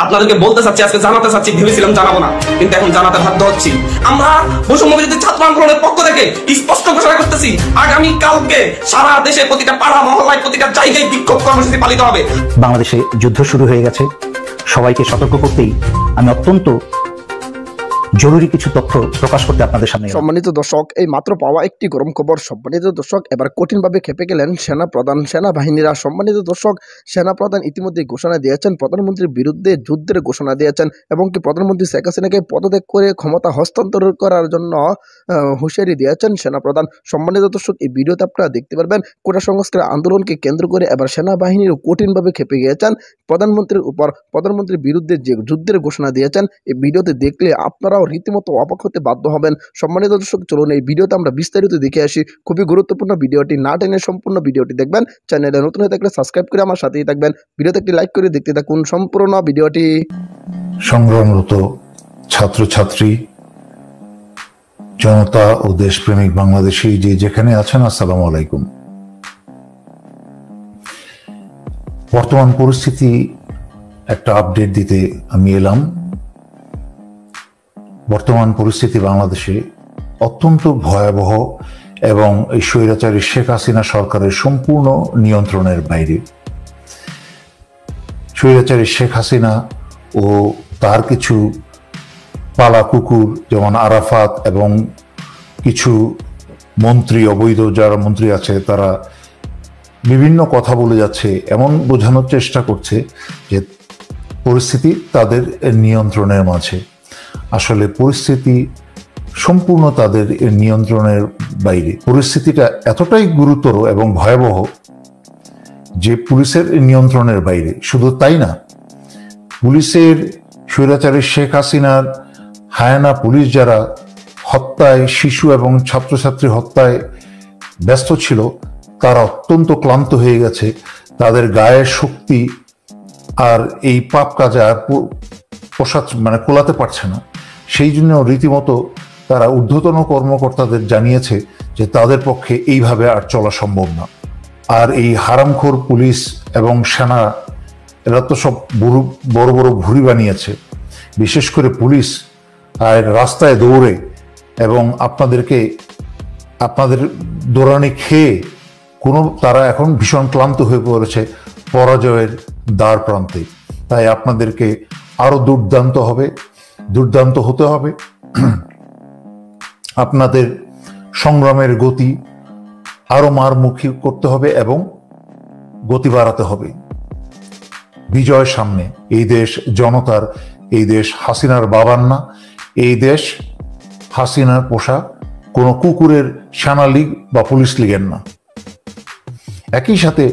আপনাদেরকে বলতে চাচ্ছি, আজকে জানাতে চাচ্ছি, ভেবেছিলাম জানাবো না, কিন্তু এখন জানাতে বাধ্য হচ্ছি। আমরা বৈষম্য বিরোধী ছাত্র আন্দোলনের পক্ষ থেকে স্পষ্ট ঘোষণা করতেছি, আগামী কালকে সারা দেশে প্রতিটা পাড়া মহল্লায় প্রতিটা জায়গায় বিক্ষোভ কর্মসূচি পালিত হবে। বাংলাদেশে যুদ্ধ শুরু হয়ে গেছে। সবাইকে সতর্ক করতেই আমি অত্যন্ত জরুরি কিছু তথ্য প্রকাশ করতে আপনাদের সামনে। সম্মানিত দর্শক, এই মাত্র পাওয়া একটি গরম খবর। সম্মানিত দর্শক, এবার কঠিনভাবে খেপে গেলেন সেনাবাহিনীরা। সম্মানিত দর্শক, সেনাপ্রধান ইতিমধ্যে ঘোষণা দিয়েছেন, প্রধানমন্ত্রীর বিরুদ্ধে যুদ্ধের ঘোষণা দিয়েছেন এবং কি প্রধানমন্ত্রী শেখ হাসিনাকে পদত্যাগ করে ক্ষমতা হস্তান্তর করার জন্য হুঁশিয়ারি দিয়েছেন সেনাপ্রধান। সম্মানিত দর্শক, এই ভিডিওতে আপনারা দেখতে পারবেন কোটা সংস্কার আন্দোলনকে কেন্দ্র করে এবার সেনাবাহিনীরও কঠিনভাবে খেপে গিয়েছেন প্রধানমন্ত্রীর উপর। প্রধানমন্ত্রীর বিরুদ্ধে যে যুদ্ধের ঘোষণা দিয়েছেন, এই ভিডিওতে দেখলে আপনারাও রীতিমতো অবাক হতে বাধ্য হবেন। সম্মানিত দর্শক, চলুন এই ভিডিওতে আমরা বিস্তারিত দেখে আসি। খুবই গুরুত্বপূর্ণ ভিডিওটি, না টেনে সম্পূর্ণ ভিডিওটি দেখবেন। চ্যানেলে নতুন হয়ে থাকলে সাবস্ক্রাইব করে আমার সাথেই থাকবেন। ভিডিওতে একটি লাইক করে দেখতে থাকুন সম্পূর্ণ ভিডিওটি। সংগ্রামরত ছাত্রছাত্রী, জনতা ও দেশপ্রেমিক বাংলাদেশী যে যেখানে আছেন, আসসালামু আলাইকুম। বর্তমান পরিস্থিতি একটা আপডেট দিতে আমি এলাম। বর্তমান পরিস্থিতি বাংলাদেশে অত্যন্ত ভয়াবহ এবং এই স্বৈরাচারী শেখ হাসিনা সরকারের সম্পূর্ণ নিয়ন্ত্রণের বাইরে। স্বৈরাচারী শেখ হাসিনা ও তার কিছু পালা কুকুর যেমন আরাফাত এবং কিছু মন্ত্রী, অবৈধ যারা মন্ত্রী আছে, তারা বিভিন্ন কথা বলে যাচ্ছে, এমন বোঝানোর চেষ্টা করছে যে পরিস্থিতি তাদের নিয়ন্ত্রণের মাঝে। আসলে পরিস্থিতি সম্পূর্ণ তাদের নিয়ন্ত্রণের বাইরে। পরিস্থিতিটা এতটাই গুরুতর এবং ভয়াবহ যে পুলিশের নিয়ন্ত্রণের বাইরে। শুধু তাই না, পুলিশের স্বৈরাচারী শেখ হাসিনার হায়ানা পুলিশ যারা হত্যায়, শিশু এবং ছাত্রছাত্রী হত্যায় ব্যস্ত ছিল, তারা অত্যন্ত ক্লান্ত হয়ে গেছে। তাদের গায়ের শক্তি আর এই পাপ কাজে আর কোলাতে পারছে না। সেই জন্য রীতিমতো তারা ঊর্ধ্বতন কর্মকর্তাদের জানিয়েছে যে তাদের পক্ষে এইভাবে আর চলা সম্ভব না। আর এই হারামখোর পুলিশ এবং সেনা, এরা তো সব বড় বড় ভুঁড়ি বানিয়েছে। বিশেষ করে পুলিশ আর রাস্তায় দৌড়ে এবং আপনাদের দৌড়ানি খেয়ে তারা এখন ভীষণ ক্লান্ত হয়ে পড়েছে পরাজয়ের দ্বার প্রান্তে। তাই আপনাদেরকে আরো দুর্দান্ত হতে হবে। আপনাদের সংগ্রামের গতি আরো মারমুখী করতে হবে এবং গতি বাড়াতে হবে। বিজয় সামনে। এই দেশ জনতার, এই দেশ হাসিনার বাবার না, এই দেশ হাসিনার পোষা কোনো কুকুরের সেনা লীগ বা পুলিশ লীগের না। একই সাথে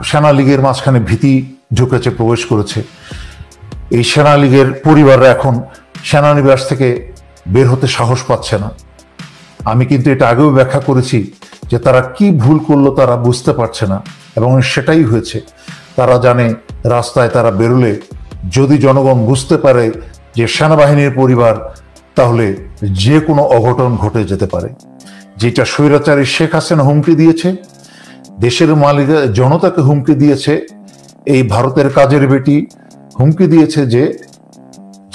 সেনা লীগের মাঝখানে ভীতি ঢুকেছে, প্রবেশ করেছে। এই সেনা লীগের পরিবাররা এখন সেনানিবাস থেকে বের হতে সাহস পাচ্ছে না। আমি কিন্তু এটা আগেও ব্যাখ্যা করেছি যে তারা কি ভুল করলো তারা বুঝতে পারছে না, এবং সেটাই হয়েছে। তারা জানে রাস্তায় তারা বেরোলে যদি জনগণ বুঝতে পারে যে সেনাবাহিনীর পরিবার, তাহলে যে কোনো অঘটন ঘটে যেতে পারে। যেটা স্বৈরাচারী শেখ হাসিনা হুমকি দিয়েছে, দেশের মালিক জনতাকে হুমকি দিয়েছে, এই ভারতের কাজের বেটি হুমকি দিয়েছে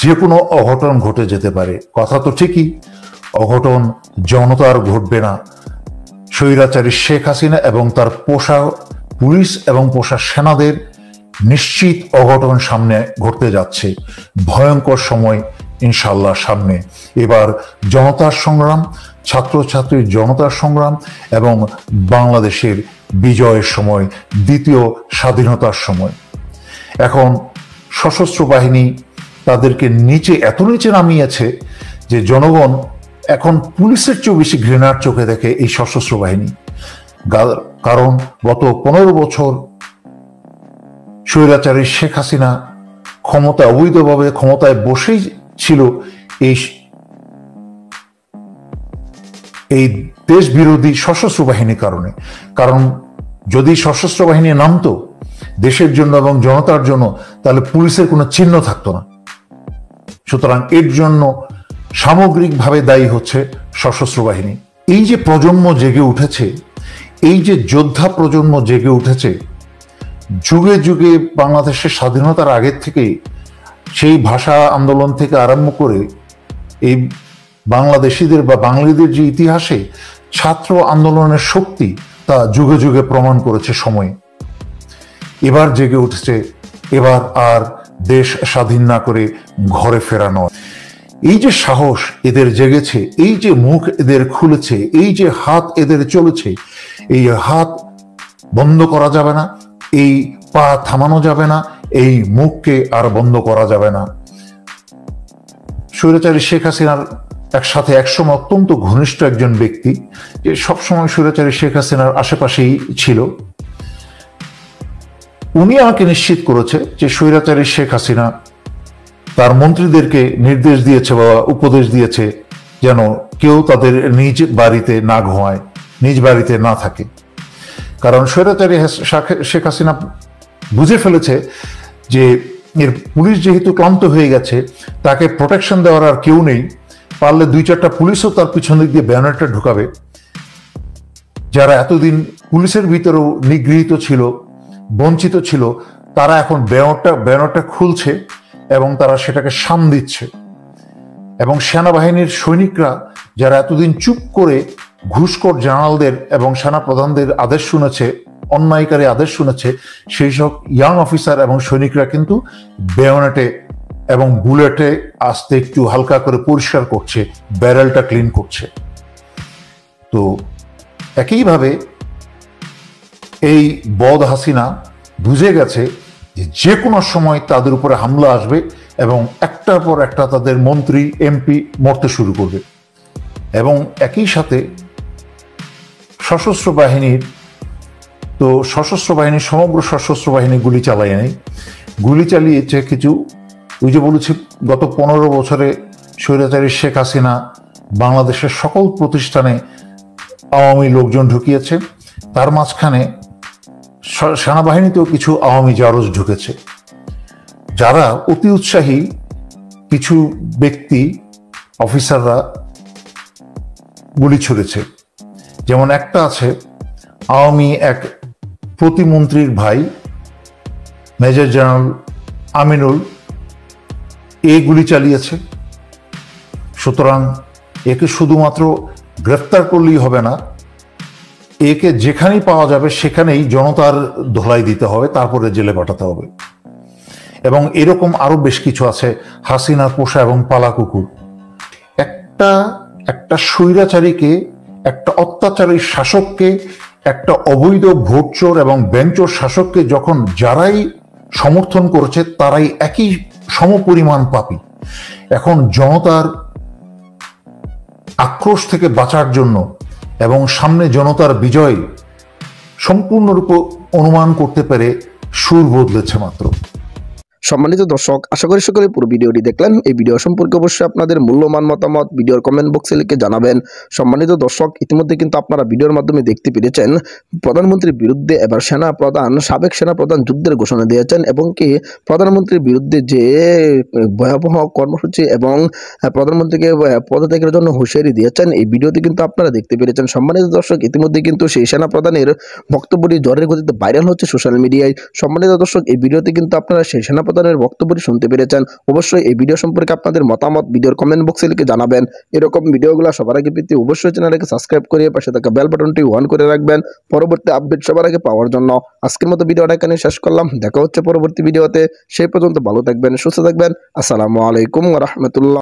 যে কোনো অঘটন ঘটে যেতে পারে। কথা তো ঠিকই, অঘটন জনতার ঘটবে না। স্বৈরাচারী শেখ হাসিনা এবং তার পোষা পুলিশ এবং পোষা সেনাদের নিশ্চিত অঘটন সামনে ঘটতে যাচ্ছে। ভয়ঙ্কর সময় ইনশাল্লাহ সামনে। এবার জনতার সংগ্রাম, ছাত্রছাত্রীর জনতার সংগ্রাম এবং বাংলাদেশের বিজয়ের সময়, দ্বিতীয় স্বাধীনতার সময়। এখন সশস্ত্র বাহিনী তাদেরকে এত নিচে নামিয়েছে যে জনগণ এখন পুলিশের চেয়েও বেশি ঘৃণার চোখে দেখে এই সশস্ত্র বাহিনী। কারণ গত 15 বছর স্বৈরাচারী শেখ হাসিনা অবৈধভাবে ক্ষমতায় বসেই ছিল এই দেশ বিরোধী সশস্ত্র বাহিনীর কারণে। কারণ যদি সশস্ত্র বাহিনী নামতো দেশের জন্য এবং জনতার জন্য, তাহলে পুলিশের কোনো চিহ্ন থাকতো না। সুতরাং এর জন্য সামগ্রিকভাবে দায়ী হচ্ছে সশস্ত্র বাহিনী। এই যে প্রজন্ম জেগে উঠেছে, এই যে যোদ্ধা প্রজন্ম জেগে উঠেছে, যুগে যুগে বাংলাদেশের স্বাধীনতার আগের থেকেই সেই ভাষা আন্দোলন থেকে আরম্ভ করে এই বাংলাদেশিদের বা বাঙালিদের যে ইতিহাসে ছাত্র আন্দোলনের শক্তি তা যুগে যুগে প্রমাণ করেছে সময়ে। এবার জেগে উঠছে, এবার আর দেশ স্বাধীন না করে ঘরে ফেরা নয়। এই যে সাহস এদের জেগেছে, এই যে মুখ এদের খুলেছে, এই যে হাত এদের চলেছে, এই হাত বন্ধ করা যাবে না, এই পা থামানো যাবে না, এই মুখকে আর বন্ধ করা যাবে না। স্বৈরাচারী শেখ হাসিনার একসাথে একসময় অত্যন্ত ঘনিষ্ঠ একজন ব্যক্তি, যে সবসময় স্বৈরাচারী শেখ হাসিনার আশেপাশেই ছিল, উনি আমাকে নিশ্চিত করেছে যে স্বৈরাচারী শেখ হাসিনা তার মন্ত্রীদেরকে নির্দেশ দিয়েছে বা উপদেশ দিয়েছে যেন কেউ তাদের নিজ বাড়িতে না ঘুমায়, নিজ বাড়িতে না থাকে। কারণ স্বৈরাচারী শেখ হাসিনা বুঝে ফেলেছে যে এর পুলিশ যেহেতু ক্লান্ত হয়ে গেছে, তাকে প্রোটেকশন দেওয়ার আর কেউ নেই, পারলে 2-4টা পুলিশও তার পিছন দিক দিয়ে ব্যানারটা ঢুকাবে। যারা এতদিন পুলিশের ভিতরেও নিগৃহীত ছিল, বঞ্চিত ছিল, তারা এখন ব্যানারটা খুলছে এবং তারা সেটাকে সাম দিচ্ছে। এবং সেনাবাহিনীর সৈনিকরা যারা এতদিন চুপ করে ঘুষখোর জেনারেলদের এবং সেনা প্রধানদের আদেশ শুনেছে, অন্যায়কারী আদেশ শুনেছে, সেই সব ইয়াং অফিসার এবং সৈনিকরা কিন্তু বেয়নেটে এবং বুলেটে আস্তে একটু হালকা করে পরিষ্কার করছে, ব্যারেলটা ক্লিন করছে। তো একইভাবে এই বদ হাসিনা বুঝে গেছে যে কোনো সময় তাদের উপরে হামলা আসবে এবং একটার পর একটা তাদের মন্ত্রী এমপি মরতে শুরু করবে। এবং একই সাথে সশস্ত্র বাহিনীর সমগ্র সশস্ত্র বাহিনী গুলি চালায় নেই, গুলি চালিয়েছে কিছু, ওই যে বলেছি গত 15 বছরে স্বৈরাচারী শেখ হাসিনা বাংলাদেশের সকল প্রতিষ্ঠানে আওয়ামী লোকজন ঢুকিয়েছে, তার মাঝখানে সেনাবাহিনীতেও কিছু আওয়ামী জারজ ঢুকেছে, যারা অতি উৎসাহী কিছু ব্যক্তি অফিসাররা গুলি ছুড়েছে। যেমন একটা আছে আওয়ামী এক প্রতিমন্ত্রীর ভাই মেজর জেনারেল আমিনুল, এই গুলি চালিয়েছে। সুতরাং একে শুধুমাত্র গ্রেফতার করলেই হবে না, একে যেখানেই পাওয়া যাবে সেখানেই জনতার ধোলাই দিতে হবে, তারপরে জেলে পাঠাতে হবে। এবং এরকম আরো বেশ কিছু আছে, হাসিনার পোষা এবং পালা কুকুর। একটা স্বৈরাচারীকে, একটা অত্যাচারী শাসককে, একটা অবৈধ ভোটচোর এবং ব্যাংকচোর শাসককে যখন যারাই সমর্থন করেছে তারাই একই সমপরিমাণ পাপী। এখন জনতার আক্রোশ থেকে বাঁচার জন্য এবং সামনে জনতার বিজয় সম্পূর্ণরূপে অনুমান করতে পেরে সুর বদলেছে মাত্র। সম্মানিত দর্শক, আশা করি সকলে পুরো ভিডিওটি দেখলেন। এই ভিডিও সম্পর্কে অবশ্যই আপনাদের মূল্যবান মতামত ভিডিওর কমেন্ট বক্সে লিখে জানাবেন। সম্মানিত দর্শক, ইতিমধ্যে কিন্তু আপনারা ভিডিওর মাধ্যমে দেখতে পেরেছেন প্রধানমন্ত্রীর বিরুদ্ধে এবার সাবেক সেনাপ্রধান যুদ্ধের ঘোষণা দিয়েছেন এবং কি প্রধানমন্ত্রীর বিরুদ্ধে যে ভয়াবহ কর্মসূচি এবং প্রধানমন্ত্রীকে পদত্যাগের জন্য হুঁশিয়ারি দিয়েছেন, এই ভিডিওতে কিন্তু আপনারা দেখতে পেরেছেন। সম্মানিত দর্শক, ইতিমধ্যে কিন্তু সেই সেনাপ্রধানের বক্তব্যটি জ্বরের গতিতে ভাইরাল হচ্ছে সোশ্যাল মিডিয়ায়। সম্মানিত দর্শক, এই ভিডিওতে কিন্তু আপনারা সেই সেনাপ্রধানের বক্তব্যটি শুনতে পেরেছেন। অবশ্যই এই ভিডিও সম্পর্কে আপনাদের মতামত ভিডিওর কমেন্ট বক্সে লিখে জানাবেন। এরকম ভিডিওগুলো সবার আগে পেতে অবশ্যই চ্যানেলকে সাবস্ক্রাইব করে পাশে থাকা বেল বাটনটি অন করে রাখবেন পরবর্তী আপডেট সবার আগে পাওয়ার জন্য। আজকের মতো ভিডিওটা এখানে শেষ করলাম, দেখা হচ্ছে পরবর্তী ভিডিওতে। সেই পর্যন্ত ভালো থাকবেন, সুস্থ থাকবেন। আসসালামু আলাইকুম ওয়া রাহমাতুল্লাহ।